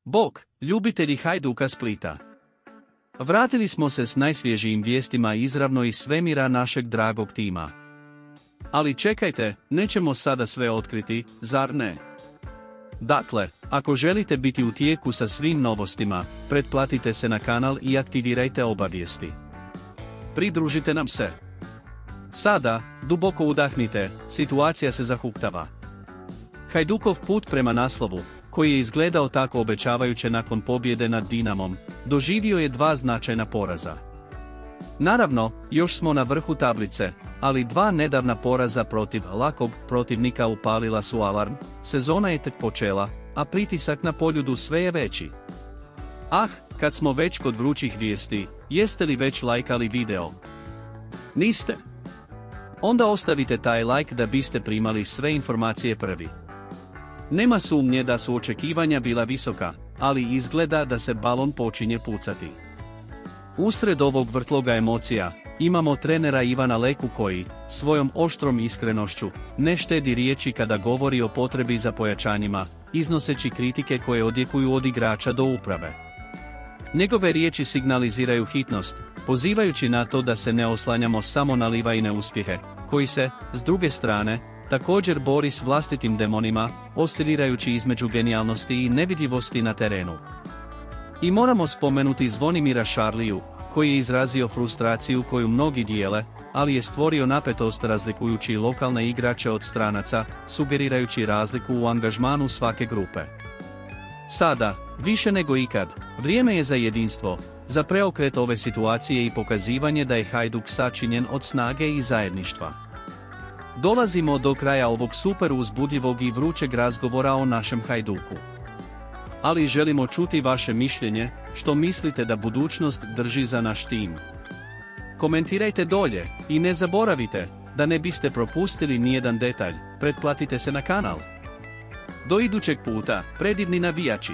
Bog, ljubitelji Hajduka Splita. Vratili smo se s najsvježijim vijestima izravno iz svemira našeg dragog tima. Ali čekajte, nećemo sada sve otkriti, zar ne? Dakle, ako želite biti u tijeku sa svim novostima, pretplatite se na kanal i aktivirajte obavijesti. Pridružite nam se. Sada, duboko udahnite, situacija se zahuktava. Hajdukov put prema naslovu, koji je izgledao tako obećavajuće nakon pobjede nad Dinamom, doživio je dva značajna poraza. Naravno, još smo na vrhu tablice, ali dva nedavna poraza protiv lakog protivnika upalila su alarm, sezona je tek počela, a pritisak na Poljudu sve je veći. Kad smo već kod vrućih vijesti, jeste li već lajkali video? Niste? Onda ostavite taj like da biste primali sve informacije prvi. Nema sumnje da su očekivanja bila visoka, ali izgleda da se balon počinje pucati. Usred ovog vrtloga emocija, imamo trenera Ivana Leku koji, svojom oštrom iskrenošću, ne štedi riječi kada govori o potrebi za pojačanjima, iznoseći kritike koje odjekuju od igrača do uprave. Njegove riječi signaliziraju hitnost, pozivajući na to da se ne oslanjamo samo na Livajine uspjehe, koji se, s druge strane, također bori s vlastitim demonima, oscilirajući između genijalnosti i nevidljivosti na terenu. I moramo spomenuti Zvonimira Šarliju, koji je izrazio frustraciju koju mnogi dijele, ali je stvorio napetost razlikujući lokalne igrače od stranaca, sugerirajući razliku u angažmanu svake grupe. Sada, više nego ikad, vrijeme je za jedinstvo, za preokret ove situacije i pokazivanje da je Hajduk sačinjen od snage i zajedništva. Dolazimo do kraja ovog super uzbudljivog i vrućeg razgovora o našem Hajduku. Ali želimo čuti vaše mišljenje, što mislite da budućnost drži za naš tim. Komentirajte dolje i ne zaboravite, da ne biste propustili nijedan detalj, pretplatite se na kanal. Do idućeg puta, predivni navijači!